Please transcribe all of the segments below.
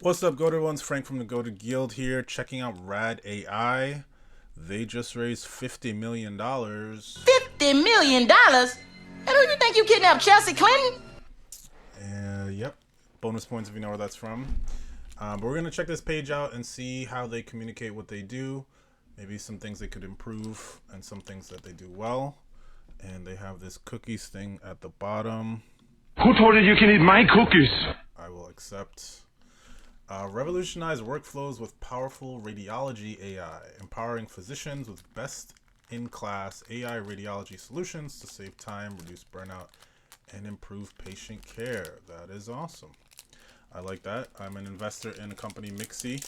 What's up, Goated Ones? Frank from the Goated Guild here, checking out Rad AI. They just raised $50 million. $50 million? And who you think you kidnapped, Chelsea Clinton? Yep. Bonus points if you know where that's from. But we're going to check this page out and see how they communicate what they do. Maybe some things they could improve and some things that they do well. And they have this cookies thing at the bottom. Who told you you can eat my cookies? I will accept. Revolutionize workflows with powerful radiology AI, empowering physicians with best-in-class AI radiology solutions to save time, reduce burnout, and improve patient care. That is awesome. I like that. I'm an investor in a company, Mixie,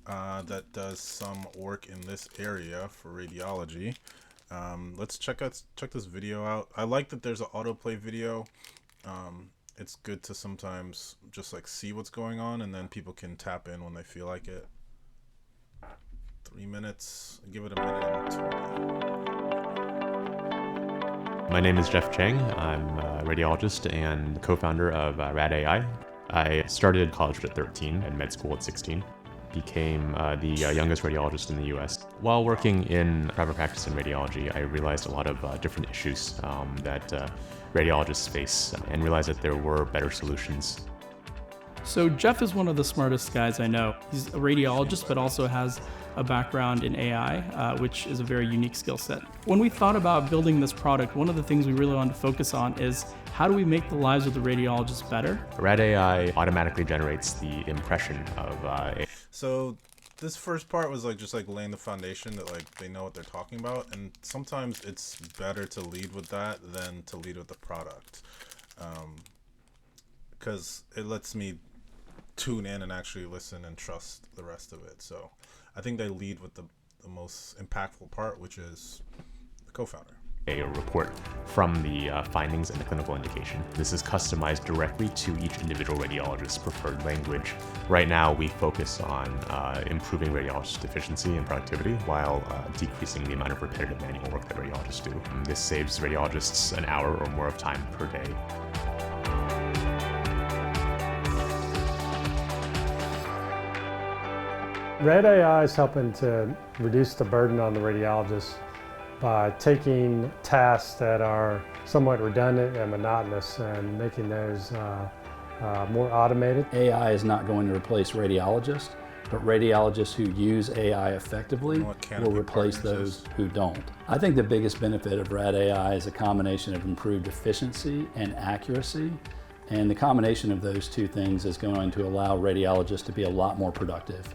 that does some work in this area for radiology. Let's check this video out. I like that there's an autoplay video. It's good to sometimes just like see what's going on, and then people can tap in when they feel like it. 3 minutes. Give it a minute and 20. My name is Jeff Chang. I'm a radiologist and co-founder of Rad AI. I started college at 13 and med school at 16. Became the youngest radiologist in the US. While working in private practice in radiology, I realized a lot of different issues that radiologists face and realized that there were better solutions. So Jeff is one of the smartest guys I know. He's a radiologist, but also has a background in AI, which is a very unique skill set. When we thought about building this product, one of the things we really wanted to focus on is how do we make the lives of the radiologists better? Rad AI automatically generates the impression of So this first part was like just like laying the foundation that like they know what they're talking about, and sometimes it's better to lead with that than to lead with the product, because it lets me tune in and actually listen and trust the rest of it. So I think they lead with the most impactful part, which is the co-founder. A report from the findings and the clinical indication. This is customized directly to each individual radiologist's preferred language. Right now, we focus on improving radiologist efficiency and productivity while decreasing the amount of repetitive manual work that radiologists do. This saves radiologists an hour or more of time per day. Rad AI is helping to reduce the burden on the radiologist by taking tasks that are somewhat redundant and monotonous and making those more automated. AI is not going to replace radiologists, but radiologists who use AI effectively will replace those who don't. I think the biggest benefit of Rad AI is a combination of improved efficiency and accuracy, and the combination of those two things is going to allow radiologists to be a lot more productive.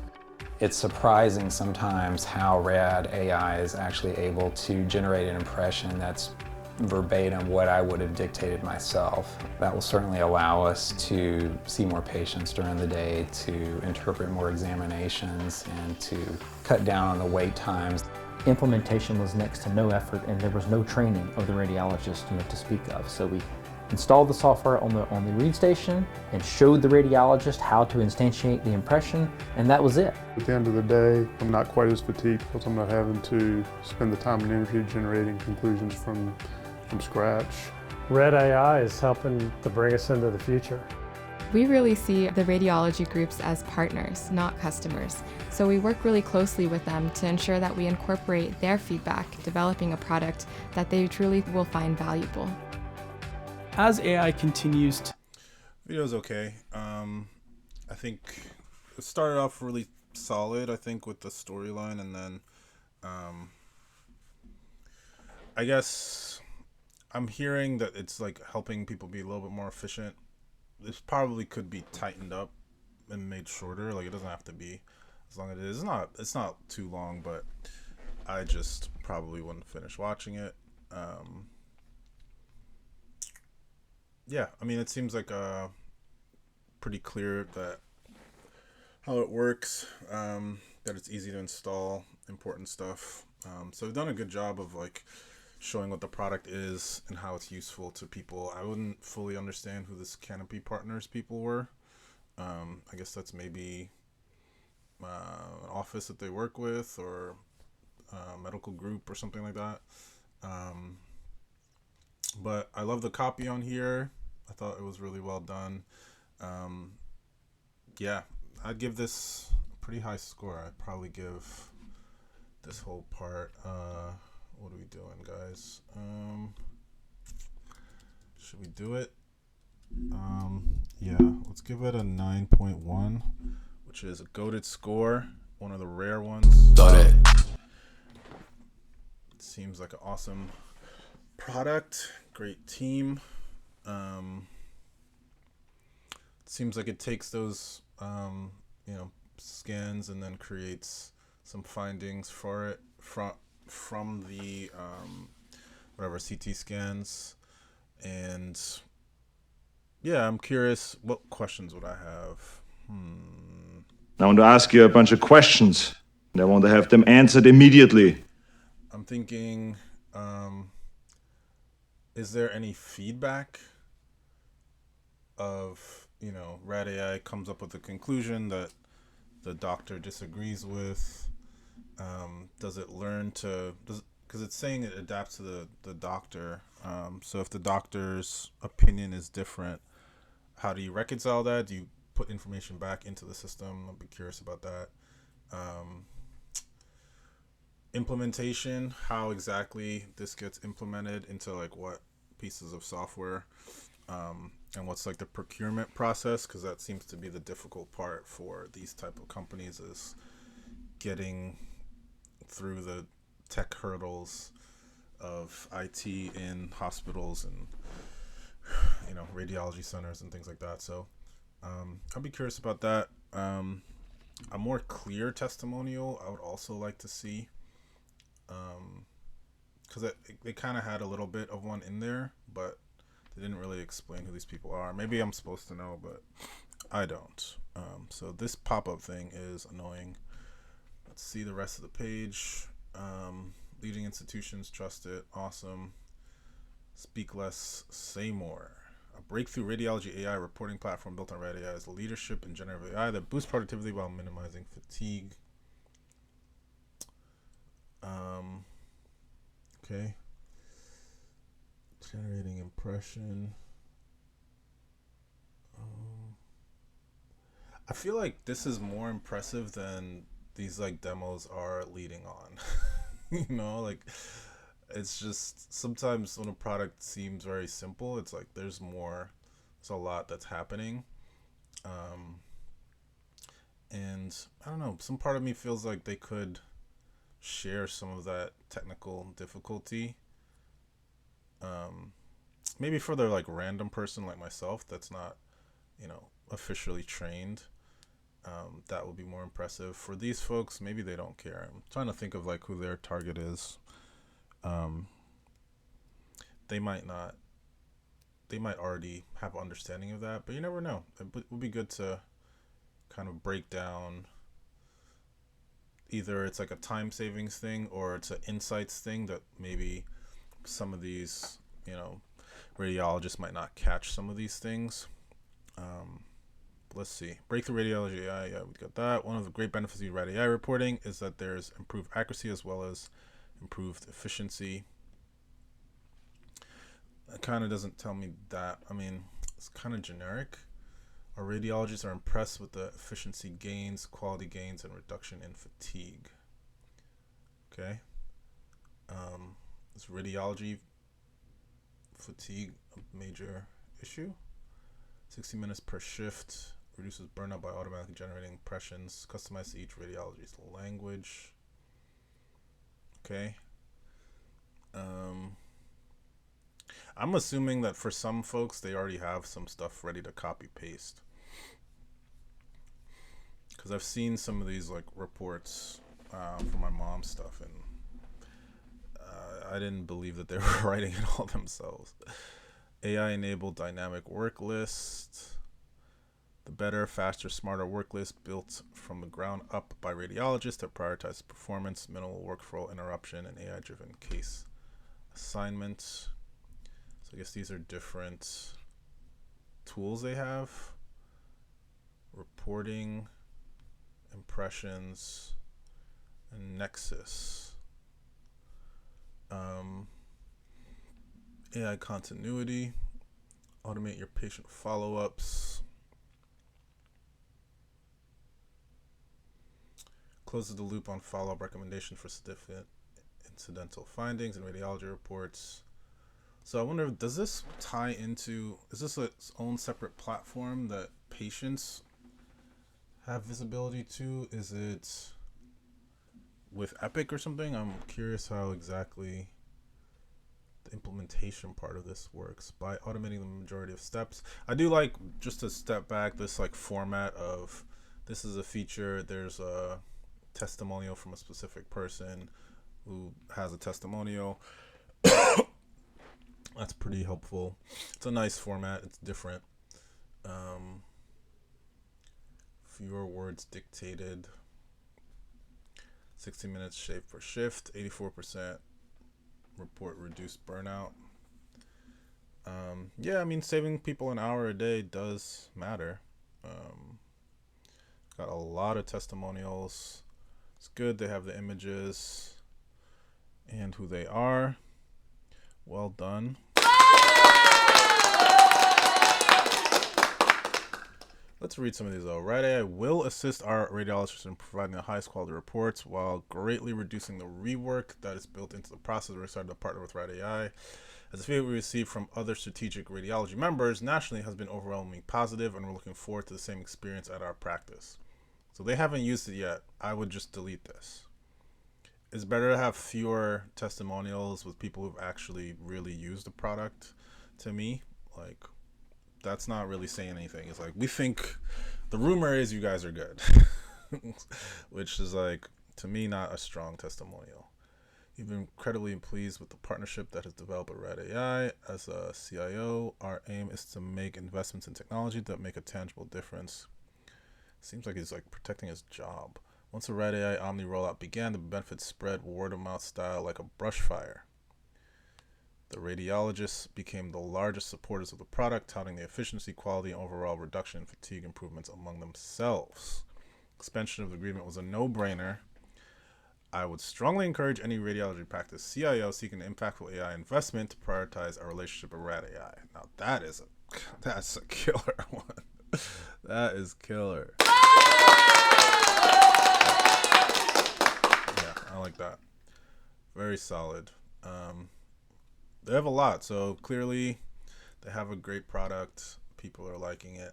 It's surprising sometimes how Rad AI is actually able to generate an impression that's verbatim what I would have dictated myself. That will certainly allow us to see more patients during the day, to interpret more examinations, and to cut down on the wait times. Implementation was next to no effort, and there was no training of the radiologist to speak of. So we installed the software on the read station and showed the radiologist how to instantiate the impression, and that was it. At the end of the day, I'm not quite as fatigued because I'm not having to spend the time and energy generating conclusions from scratch. Rad AI is helping to bring us into the future. We really see the radiology groups as partners, not customers. So we work really closely with them to ensure that we incorporate their feedback, developing a product that they truly will find valuable. As AI continues to... Video's okay. I think it started off really solid, I think, with the storyline, and then I guess I'm hearing that it's like helping people be a little bit more efficient. This probably could be tightened up and made shorter. Like, it doesn't have to be as long as it is. It's not too long, but I just probably wouldn't finish watching it. Yeah, I mean, it seems like pretty clear that how it works, that it's easy to install important stuff. So we've done a good job of like showing what the product is and how it's useful to people. I wouldn't fully understand who this Canopy Partners people were. I guess that's maybe an office that they work with, or a medical group or something like that. But I love the copy on here. I thought it was really well done. Yeah, I'd give this a pretty high score. I'd probably give this whole part. What are we doing, guys? Should we do it? Yeah, let's give it a 9.1, which is a goated score, one of the rare ones. It seems like an awesome product, great team. It seems like it takes those scans and then creates some findings for it from the whatever CT scans. And yeah, I'm curious, what questions would I have? I want to ask you a bunch of questions, and I want to have them answered immediately. I'm thinking, is there any feedback of, Rad AI comes up with a conclusion that the doctor disagrees with? Does it learn to, because it's saying it adapts to the doctor. So if the doctor's opinion is different, how do you reconcile that? Do you put information back into the system? I'd be curious about that. Implementation, how exactly this gets implemented into like what pieces of software, and what's like the procurement process, because that seems to be the difficult part for these type of companies, is getting through the tech hurdles of IT in hospitals and radiology centers and things like that. So I'll be curious about that. A more clear testimonial I would also like to see, because they kind of had a little bit of one in there, but they didn't really explain who these people are. Maybe I'm supposed to know, but I don't. So this pop-up thing is annoying. Let's see the rest of the page. Leading institutions trust it. Awesome. Speak less, say more. A breakthrough radiology AI reporting platform built on Rad AI's leadership in generative AI that boosts productivity while minimizing fatigue. Okay. Generating impression. I feel like this is more impressive than these like demos are leading on. Like it's just sometimes when a product seems very simple, it's like there's a lot that's happening. And I don't know, some part of me feels like they could share some of that technical difficulty. Maybe for the like random person like myself that's not, officially trained, that would be more impressive. For these folks, maybe they don't care. I'm trying to think of like who their target is. They might already have understanding of that, but you never know. It would be good to kind of break down, either it's like a time savings thing or it's an insights thing that maybe some of these, radiologists might not catch some of these things. Let's see. Breakthrough radiology AI. Yeah, we got that. One of the great benefits of Rad AI reporting is that there's improved accuracy as well as improved efficiency. It kind of doesn't tell me that. I mean, it's kind of generic. Our radiologists are impressed with the efficiency gains, quality gains, and reduction in fatigue. Okay. Is radiology fatigue a major issue? 60 minutes per shift, reduces burnout by automatically generating impressions, customized to each radiologist's language. Okay. I'm assuming that for some folks, they already have some stuff ready to copy paste. Because I've seen some of these like reports for my mom's stuff, and I didn't believe that they were writing it all themselves. AI-enabled dynamic work list. The better, faster, smarter work list built from the ground up by radiologists that prioritize performance, minimal workflow interruption, and AI-driven case assignments. So I guess these are different tools they have. Reporting, impressions, and Nexus. AI continuity, automate your patient follow-ups. closes the loop on follow-up recommendations for significant incidental findings and radiology reports. So I wonder, does this tie into, is this its own separate platform that patients have visibility to? Is it with Epic or something? I'm curious how exactly the implementation part of this works by automating the majority of steps. I do like, just to step back, this like format of, this is a feature, there's a testimonial from a specific person who has a testimonial. That's pretty helpful. It's a nice format. It's different. Fewer words dictated. 60 minutes shaved per shift. 84% report reduced burnout. Yeah, I mean, saving people an hour a day does matter. Got a lot of testimonials. It's good. They have the images and who they are. Well done. Let's read some of these though. Rad AI will assist our radiologists in providing the highest quality reports while greatly reducing the rework that is built into the process. We're excited to partner with Rad AI. As the feedback we receive from other strategic radiology members nationally has been overwhelmingly positive, and we're looking forward to the same experience at our practice. So they haven't used it yet. I would just delete this. It's better to have fewer testimonials with people who've actually really used the product. To me, like, that's not really saying anything. It's like, we think, the rumor is you guys are good. Which is like, to me, not a strong testimonial. You've been incredibly pleased with the partnership that has developed with Rad AI. As a CIO, our aim is to make investments in technology that make a tangible difference. Seems like he's like protecting his job. Once the Rad AI Omni rollout began, the benefits spread word of mouth style like a brush fire. The radiologists became the largest supporters of the product, touting the efficiency, quality, and overall reduction in fatigue improvements among themselves. Expansion of the agreement was a no-brainer. I would strongly encourage any radiology practice CIO seeking an impactful AI investment to prioritize our relationship with Rad AI. Now that's a killer one. That is killer. Yeah, I like that. Very solid. They have a lot, so clearly they have a great product. People are liking it.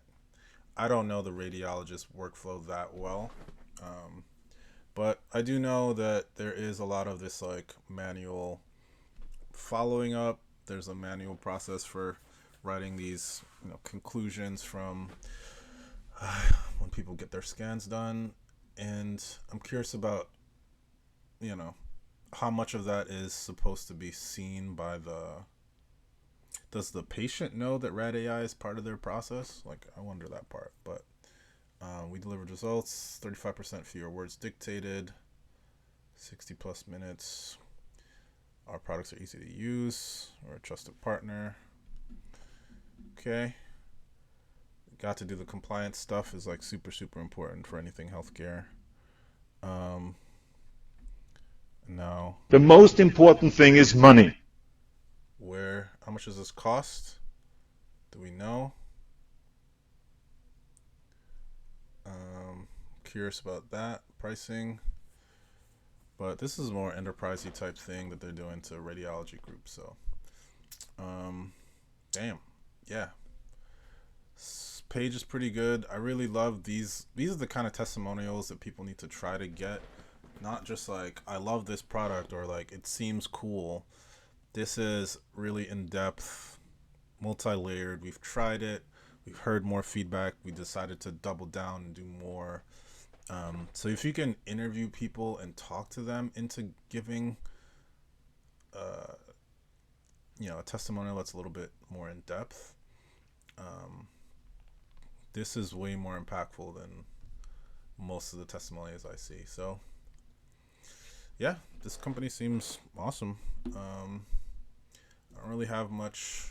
I don't know the radiologist workflow that well, but I do know that there is a lot of this like manual following up. There's a manual process for writing these, conclusions from when people get their scans done, and I'm curious about, how much of that is supposed to be seen by does the patient know that Rad AI is part of their process? Like, I wonder that part. But we delivered results, 35% fewer words dictated, 60 plus minutes. Our products are easy to use. We're a trusted partner. Okay. Got to do the compliance stuff is like super, super important for anything healthcare. Now, The most important thing is money. how much does this cost? Do we know? Curious about that pricing, but this is more enterprisey type thing that they're doing to radiology groups. So, damn, yeah. Page is pretty good. I really love these. These are the kind of testimonials that people need to try to get. Not just like, I love this product or like, it seems cool. This is really in-depth, multi-layered. We've tried it. We've heard more feedback. We decided to double down and do more. So if you can interview people and talk to them into giving, a testimonial that's a little bit more in-depth, this is way more impactful than most of the testimonials I see. So, yeah, this company seems awesome. I don't really have much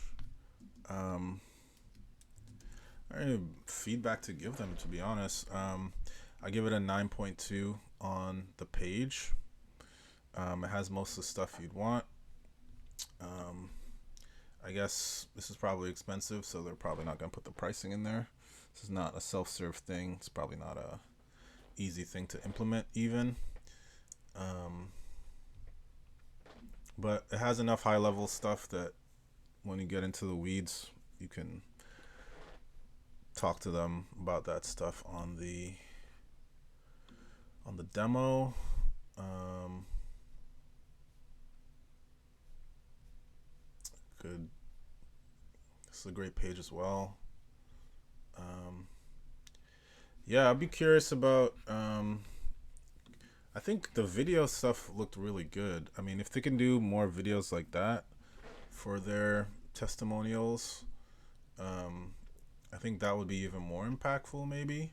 feedback to give them, to be honest. I give it a 9.2 on the page. It has most of the stuff you'd want. I guess this is probably expensive, so they're probably not going to put the pricing in there. This is not a self-serve thing. It's probably not a easy thing to implement even. But it has enough high level stuff that when you get into the weeds, you can talk to them about that stuff on the demo. Good. This is a great page as well. Yeah, I'd be curious about. I think the video stuff looked really good. I mean, if they can do more videos like that for their testimonials, I think that would be even more impactful, maybe,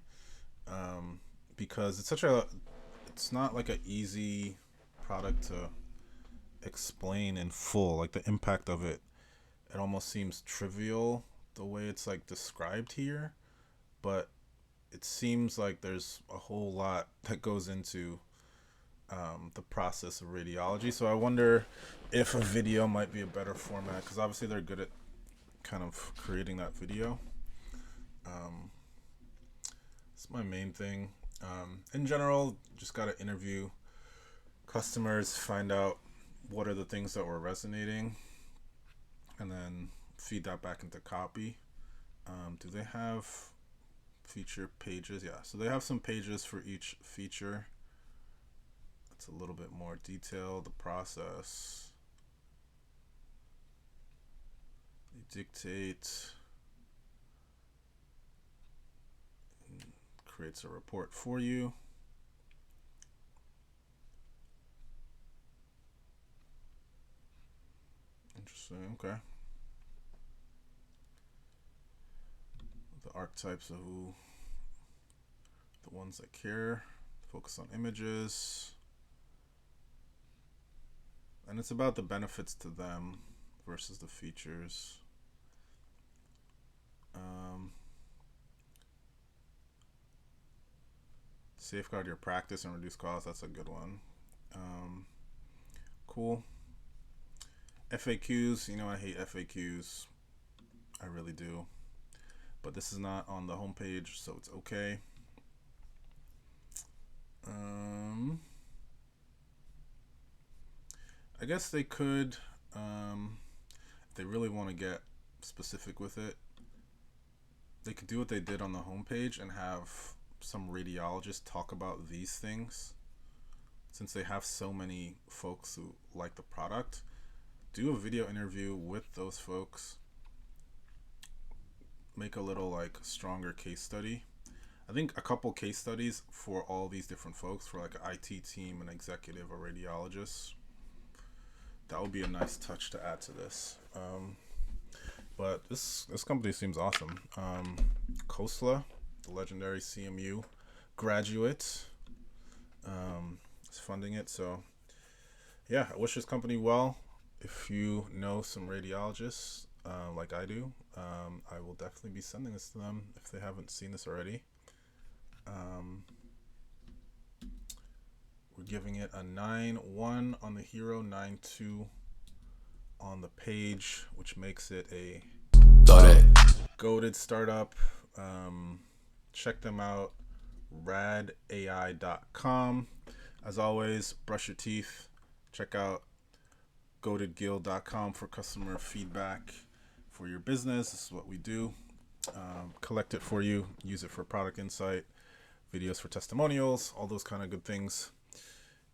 because it's not like an easy product to explain in full. Like the impact of it almost seems trivial the way it's like described here, but it seems like there's a whole lot that goes into the process of radiology. So I wonder if a video might be a better format, because obviously they're good at kind of creating that video. It's my main thing. In general, just got to interview customers, find out what are the things that were resonating, and then feed that back into copy. Do they have feature pages? Yeah, so they have some pages for each feature. It's a little bit more detailed, the process. They dictate, creates a report for you. Interesting, okay. The archetypes of who, the ones that care, focus on images. And it's about the benefits to them versus the features. Safeguard your practice and reduce costs. That's a good one. Cool. FAQs. You know, I hate FAQs. I really do. But this is not on the homepage, so it's okay. I guess they could, if they really want to get specific with it, they could do what they did on the homepage and have some radiologists talk about these things. Since they have so many folks who like the product, do a video interview with those folks. Make a little like stronger case study. I think a couple case studies for all these different folks, for like an IT team, an executive, a radiologist. That would be a nice touch to add to this. But this company seems awesome. Khosla, the legendary CMU graduate, is funding it. So yeah, I wish this company well. If you know some radiologists like I do, I will definitely be sending this to them if they haven't seen this already. We're giving it a 9.1 on the hero, 9.2 on the page, which makes it a goated startup. Check them out, radai.com. As always, brush your teeth. Check out goatedguild.com for customer feedback for your business. This is what we do. Collect it for you, use it for product insight, videos for testimonials, all those kind of good things.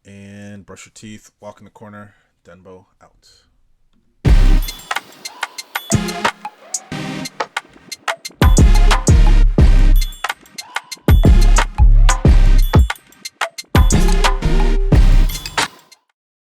And brush your teeth, walk in the corner. Denbo out.